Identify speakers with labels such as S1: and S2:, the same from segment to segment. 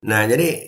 S1: Nah, jadi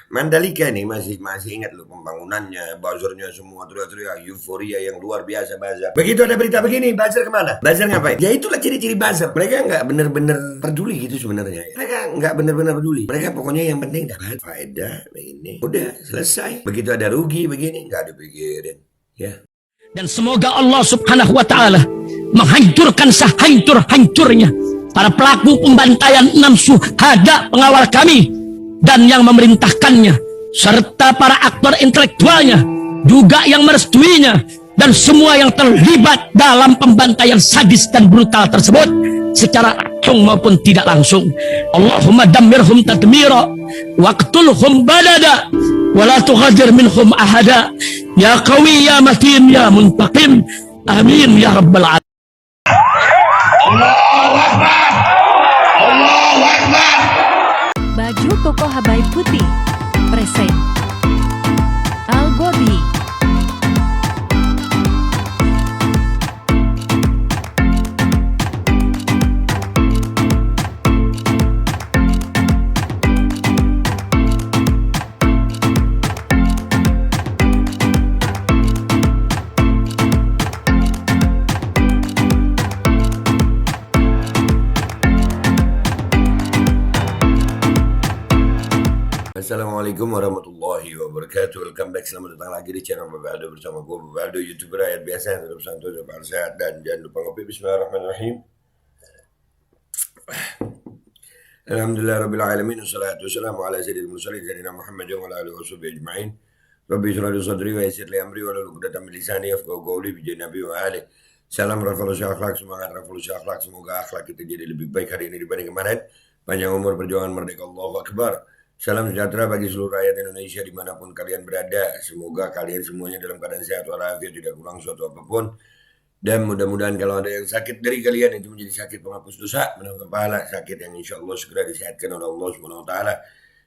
S1: Mandalika nih masih masih ingat loh pembangunannya, buzzernya semua teriak-teriak, euforia yang luar biasa buzzer. Begitu ada berita begini, buzzer kemana? Buzzer ngapain? Ya itulah ciri-ciri buzzer. Mereka nggak bener-bener peduli gitu sebenarnya. Mereka nggak bener-bener peduli. Mereka pokoknya yang penting dapat faedah ini. Udah selesai. Begitu ada rugi begini nggak dipikirin. Ya.
S2: Dan semoga Allah subhanahu wa ta'ala menghancurkan sehancur-hancurnya para pelaku pembantaian 6 syuhada pengawal kami dan yang memerintahkannya, serta para aktor intelektualnya juga yang merestuinya, dan semua yang terlibat dalam pembantaian sadis dan brutal tersebut secara langsung maupun tidak langsung. Allahumma dammirhum tadmira waqtulhum badada wala tughadir minhum ahada ya qawi ya matin ya muntaqim amin ya rabbal alamin.
S3: Allahu Akbar. Allahu Akbar.
S4: Baju koko Habaib Putih present Al-Godi.
S1: Assalamualaikum warahmatullahi wabarakatuh. Welcome back, selamat datang lagi di channel Bapak Aldo bersama gue Bapak Aldo, YouTuber rakyat biasa yang tetap santuy, tetap sehat, dan jangan lupa ngopi. Bismillahirrahmanirrahim. Alhamdulillah rabbil alamin, wassalatu wassalamu ala sayyidil mursalin sayyidina Muhammad wa ala alihi washabihi ajma'in. Rabbi shrah li sadri wa yassir li amri wa hlul 'uqdatam min lisani yafqahu qawli bi Nabi wa alihi. Salam revolusi akhlak, semangat revolusi akhlak. Semoga akhlak kita jadi lebih baik hari ini dibanding kemarin. Panjang umur, perjuangan merdeka, Allahu Akbar. Salam sejahtera bagi seluruh rakyat Indonesia dimanapun kalian berada. Semoga kalian semuanya dalam keadaan sehat walafiat, tidak kurang suatu apapun. Dan mudah-mudahan kalau ada yang sakit dari kalian itu menjadi sakit penghapus dosa, menangkap pahala, sakit yang insya Allah segera disehatkan oleh Allah Subhanahu Wa Taala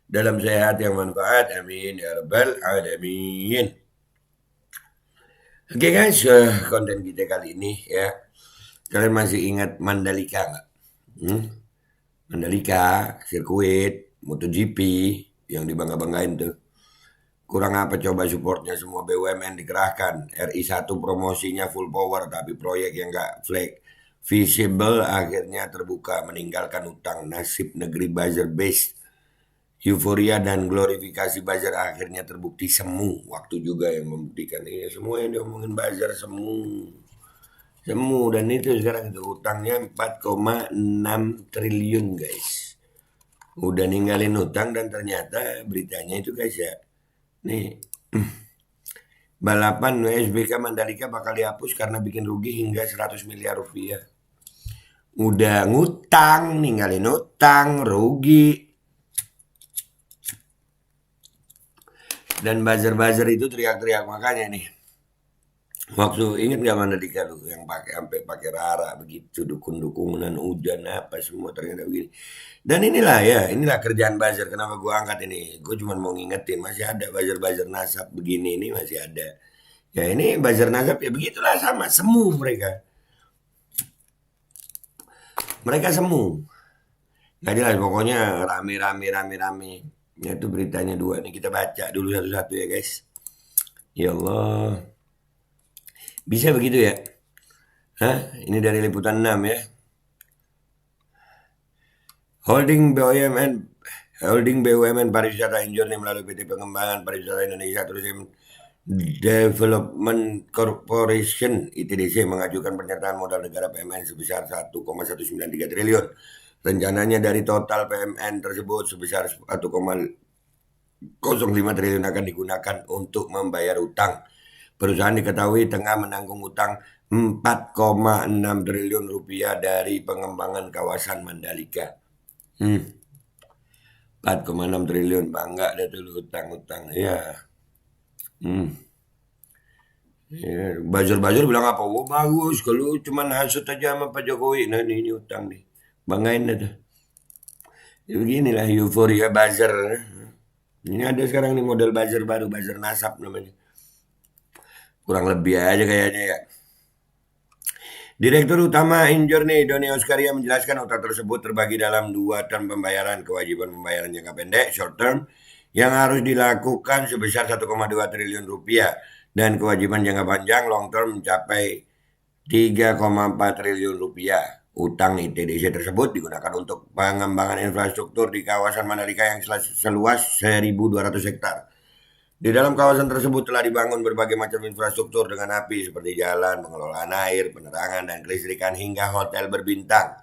S1: dalam sehat yang manfaat. Amin ya rabbal alamin. Oke guys, konten kita kali ini ya. Kalian masih ingat Mandalika nggak? Mandalika, sirkuit, MotoGP yang dibangga-banggain tuh. Kurang apa coba supportnya, semua BUMN dikerahkan. RI1 promosinya full power, tapi proyek yang gak visible akhirnya terbuka, meninggalkan utang. Nasib negeri buzzer based, euforia dan glorifikasi buzzer akhirnya terbukti semu. Waktu juga yang membuktikan ini, semua yang diomongin buzzer semu. Dan itu sekarang itu utangnya 4,6 triliun guys. Udah ninggalin utang, dan ternyata beritanya itu guys ya, nih balapan WSBK Mandalika bakal dihapus karena bikin rugi hingga 100 miliar rupiah. Udah ngutang, ninggalin utang, rugi. Dan buzzer-buzzer itu teriak-teriak, makanya nih. Waktu inget gak Mandalika lu yang sampai pakai rara begitu, dukun-dukunan, hujan apa semua ternyata begini. Dan inilah kerjaan buzzer. Kenapa gue angkat ini? Gue cuma mau ngingetin, masih ada buzzer-buzzer nasab begini ini masih ada. Ya ini buzzer nasab ya begitulah, sama semu mereka. Mereka semu. Gak jelas pokoknya, rame. Ya itu beritanya dua nih, kita baca dulu satu-satu ya guys. Ya Allah. Bisa begitu ya? Hah? Ini dari Liputan 6 ya. Holding BUMN Pariwisata Injurni melalui PT Pengembangan Pariwisata Indonesia Tourism Development Corporation ITDC mengajukan penyertaan modal negara PMN sebesar 1,193 triliun. Rencananya dari total PMN tersebut sebesar 1,05 triliun akan digunakan untuk membayar utang. Perusahaan diketahui tengah menanggung utang 4,6 triliun rupiah dari pengembangan kawasan Mandalika. 4,6 triliun, bangga deh tuh utang-utang. Ya. Ya, buzzer bilang apa? Oh bagus, kalau cuman hasut aja sama Pak Jokowi. Nah ini utang nih. Banggain deh tuh. Ya, beginilah euforia buzzer. Ini ada sekarang nih model buzzer baru, buzzer nasab namanya. Kurang lebih aja kayaknya ya. Direktur Utama Injourney Doni Oskaria menjelaskan nota tersebut terbagi dalam 2 term pembayaran, kewajiban pembayaran jangka pendek short term yang harus dilakukan sebesar 1,2 triliun rupiah dan kewajiban jangka panjang long term mencapai 3,4 triliun rupiah. Utang ITDC tersebut digunakan untuk pengembangan infrastruktur di kawasan Mandalika yang seluas 1.200 hektar. Di dalam kawasan tersebut telah dibangun berbagai macam infrastruktur dengan api seperti jalan, pengelolaan air, penerangan, dan kelistrikan hingga hotel berbintang.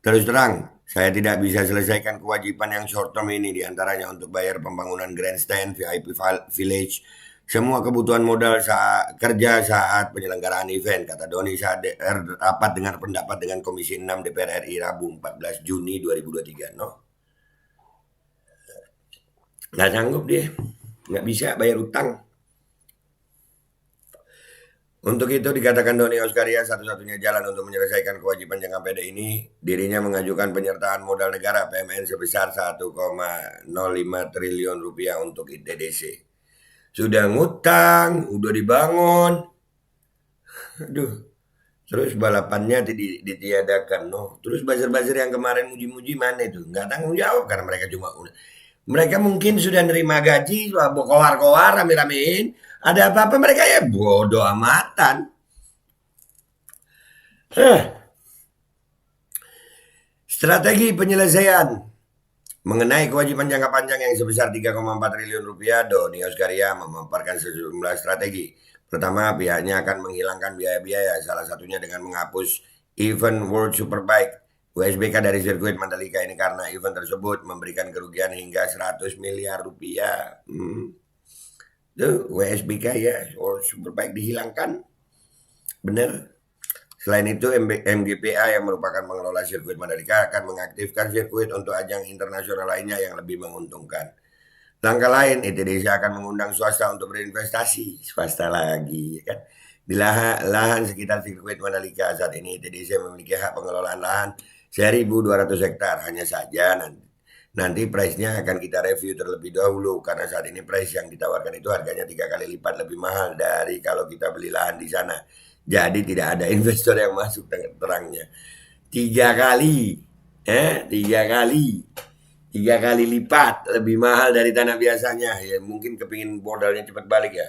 S1: Terus terang, saya tidak bisa selesaikan kewajiban yang short term ini diantaranya untuk bayar pembangunan grandstand, VIP village, semua kebutuhan modal kerja saat penyelenggaraan event, kata Doni saat rapat dengan pendapat dengan Komisi 6 DPR RI Rabu 14 Juni 2023. Nggak sanggup dia. Nggak bisa bayar utang. Untuk itu dikatakan Doni Oskaria satu-satunya jalan untuk menyelesaikan kewajiban jangka pendek ini, dirinya mengajukan penyertaan modal negara PMN sebesar 1,05 triliun rupiah untuk ITDC. Sudah ngutang, udah dibangun. Aduh. Terus balapannya ditiadakan. Terus buzzer-buzzer yang kemarin muji-muji mana itu? Nggak tanggung jawab karena mereka mungkin sudah nerima gaji, kowar-kowar, rame-ramein. Ada apa-apa mereka ya bodoh amatan. Strategi penyelesaian mengenai kewajiban jangka panjang yang sebesar 3,4 triliun rupiah, Doni Oskaria memaparkan sejumlah strategi. Pertama, pihaknya akan menghilangkan biaya-biaya, salah satunya dengan menghapus event World Superbike WSBK dari sirkuit Mandalika ini karena event tersebut memberikan kerugian hingga 100 miliar rupiah. Tuh, WSBK ya, World Superbike dihilangkan. Bener. Selain itu, MGPA yang merupakan pengelola sirkuit Mandalika akan mengaktifkan sirkuit untuk ajang internasional lainnya yang lebih menguntungkan. Langkah lain, ITDC akan mengundang swasta untuk berinvestasi. Swasta lagi, kan? Di lahan sekitar sirkuit Mandalika saat ini ITDC memiliki hak pengelolaan lahan 1.200 hektar. Hanya saja nanti price-nya akan kita review terlebih dahulu karena saat ini price yang ditawarkan itu harganya 3 kali lipat lebih mahal dari kalau kita beli lahan di sana. Jadi tidak ada investor yang masuk terangnya. 3 kali, 3 kali lipat lebih mahal dari tanah biasanya. Ya mungkin kepingin modalnya cepat balik ya.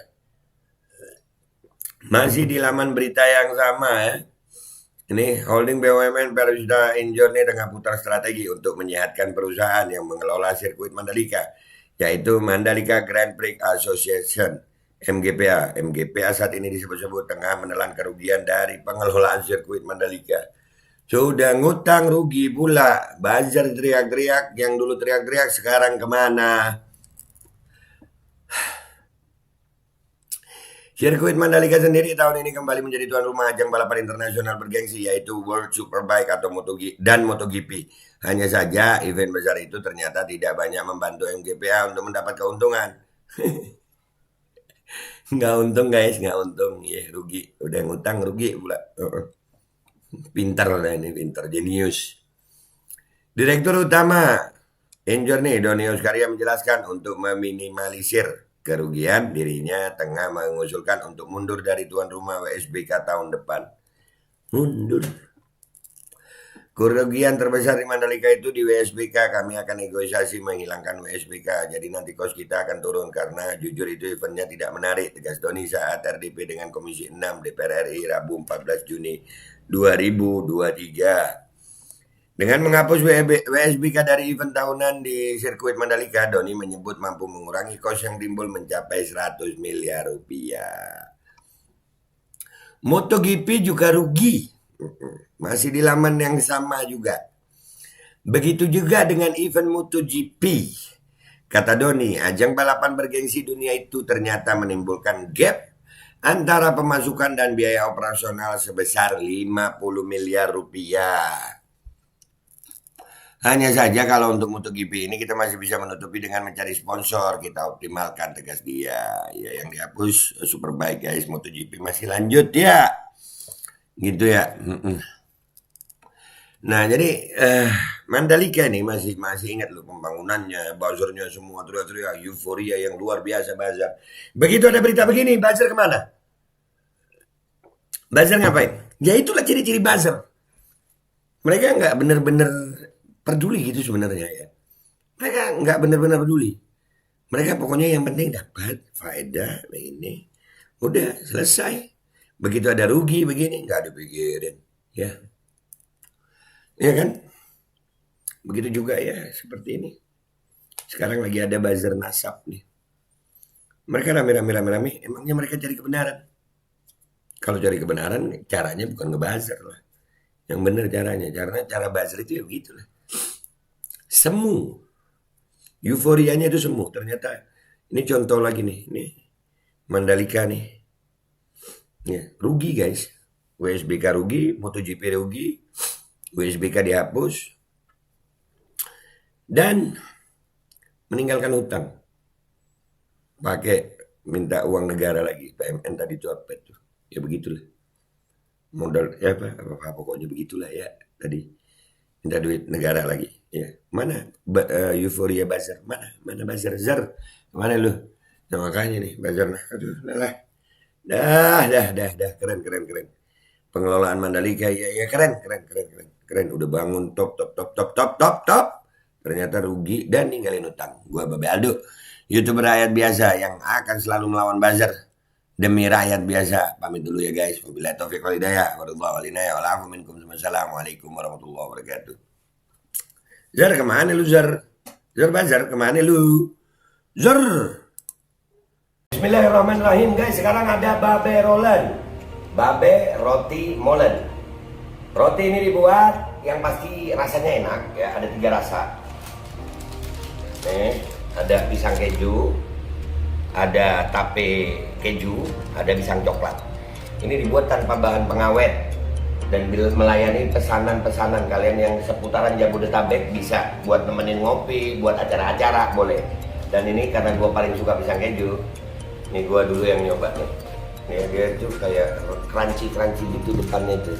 S1: Masih di laman berita yang sama ya. Ini holding BUMN Perwira Injourney tengah putar strategi untuk menyehatkan perusahaan yang mengelola sirkuit Mandalika, yaitu Mandalika Grand Prix Association (MGPA). MGPA saat ini disebut-sebut tengah menelan kerugian dari pengelolaan sirkuit Mandalika. Sudah ngutang rugi pula. Buzzer teriak-teriak, yang dulu teriak-teriak sekarang kemana? Sirkuit Mandalika sendiri tahun ini kembali menjadi tuan rumah ajang balapan internasional bergengsi yaitu World Superbike atau MotoGP. Hanya saja event besar itu ternyata tidak banyak membantu MGPA untuk mendapat keuntungan. Nggak untung guys, nggak untung. Ya rugi, udah ngutang rugi pula. Pintar lah ini, pintar, jenius. Direktur Utama Injourney Doni Oskaria menjelaskan untuk meminimalisir kerugian, dirinya tengah mengusulkan untuk mundur dari tuan rumah WSBK tahun depan. Mundur. Kerugian terbesar di Mandalika itu di WSBK. Kami akan negosiasi menghilangkan WSBK. Jadi nanti kos kita akan turun karena jujur itu eventnya tidak menarik, tegas Doni saat RDP dengan Komisi 6 DPR RI Rabu 14 Juni 2023. Dengan menghapus WSBK dari event tahunan di sirkuit Mandalika, Doni menyebut mampu mengurangi kos yang timbul mencapai 100 miliar rupiah. MotoGP juga rugi. Masih di laman yang sama juga. Begitu juga dengan event MotoGP. Kata Doni, ajang balapan bergengsi dunia itu ternyata menimbulkan gap antara pemasukan dan biaya operasional sebesar 50 miliar rupiah. Hanya saja kalau untuk MotoGP ini kita masih bisa menutupi dengan mencari sponsor, kita optimalkan, tegas dia. Ya yang dihapus Superbike guys, MotoGP masih lanjut ya. Gitu ya. Nah jadi Mandalika nih masih ingat loh pembangunannya, buzzernya semua teriak-teriak, euforia yang luar biasa buzzer. Begitu ada berita begini, buzzer kemana? Buzzer ngapain? Ya itulah ciri-ciri buzzer. Mereka nggak bener-bener peduli gitu sebenarnya ya. Mereka nggak bener-bener peduli. Mereka pokoknya yang penting dapat faedah ini. Udah selesai. Begitu ada rugi begini nggak dipikirin. Ya. Ya kan? Begitu juga ya seperti ini. Sekarang lagi ada buzzer nasab nih. Mereka rame-rame. Emangnya mereka cari kebenaran? Kalau cari kebenaran caranya bukan ngebuzzer lah. Yang benar caranya. Cara buzzer itu ya begitulah. Semu. Euforianya itu semu. Ternyata ini contoh lagi nih. Nih. Mandalika nih. Ya, rugi guys. WSBK rugi. MotoGP rugi. WSBK dihapus. Dan meninggalkan hutang. Pakai minta uang negara lagi. PMN tadi itu apa itu? Ya begitulah. Modal ya apa pokoknya begitulah ya tadi. Minta duit negara lagi. Ya. Mana euforia buzzer? Mana buzzer? Zer. Mana lu? Nah, makanya nih buzzer. Aduh, lah. Dah. Keren. Pengelolaan Mandalika ya keren. Udah bangun top. Ternyata rugi dan ninggalin utang. Gua Babe Aldo, YouTuber rakyat biasa yang akan selalu melawan buzzer demi rakyat biasa. Pamit dulu ya guys. Wabillahi taufiq wal hidayah. Wassalamualaikum warahmatullahi wabarakatuh. Zar kemana lu Zar? Zar buzzer kemana lu? Zar. Bismillahirrahmanirrahim guys. Sekarang ada Babe Rolen. Babe roti molen. Roti ini dibuat yang pasti rasanya enak ya. Ada 3 rasa. Nih, ada pisang keju, ada tape keju, ada pisang coklat. Ini dibuat tanpa bahan pengawet dan melayani pesanan-pesanan kalian yang seputaran Jabodetabek bisa buat nemenin ngopi, buat acara-acara boleh. Dan ini karena gue paling suka pisang keju, nih gue dulu yang nyoba nih. Nih dia tuh kayak crunchy gitu depannya tuh.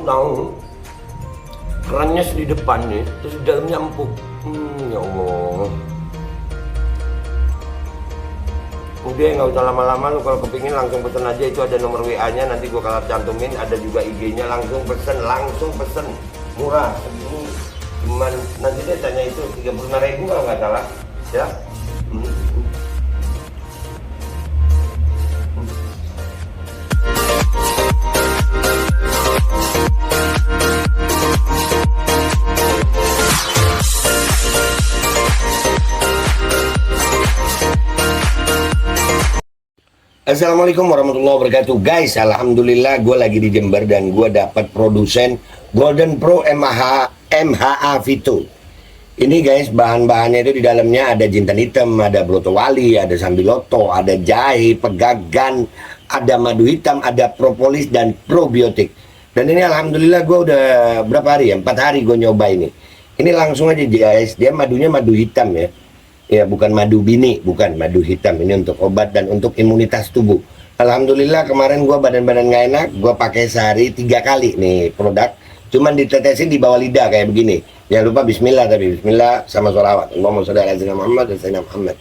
S1: Tahu kerannya di depan nih, terus di dalamnya empuk. Ya Allah. Udah nggak usah lama-lama lu, kalau kepingin langsung pesen aja, itu ada nomor WA-nya, nanti gua kalau cantumin, ada juga IG-nya, langsung pesen, murah segini. Cuman nanti dia tanya itu 35.000 kalau nggak salah, ya. Assalamualaikum warahmatullahi wabarakatuh guys. Alhamdulillah gue lagi di Jember dan gue dapat produsen Golden Pro MHA Vito. Ini guys, bahan-bahannya itu di dalamnya ada jintan hitam, ada broto wali, ada sambiloto, ada jahe, pegagan, ada madu hitam, ada propolis dan probiotik. Dan ini alhamdulillah gue udah berapa hari ya? 4 hari gue nyoba ini. Ini langsung aja guys, dia madunya madu hitam ya. Ya bukan madu bini, bukan madu hitam. Ini untuk obat dan untuk imunitas tubuh. Alhamdulillah kemarin gue badan-badan gak enak, gue pakai sehari 3 kali nih produk. Cuman ditetesin di bawah lidah kayak begini. Jangan lupa bismillah, tapi bismillah sama sholawat. Allahumma sholli ala sayyidina Muhammad dan sayyidina Muhammad.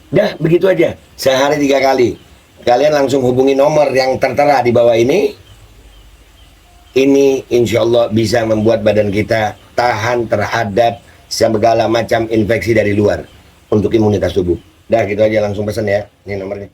S1: Dah begitu aja, sehari 3 kali. Kalian langsung hubungi nomor yang tertera di bawah ini. Ini insya Allah bisa membuat badan kita tahan terhadap segala macam infeksi dari luar untuk imunitas tubuh. Dah gitu aja, langsung pesan ya. Ini nomornya.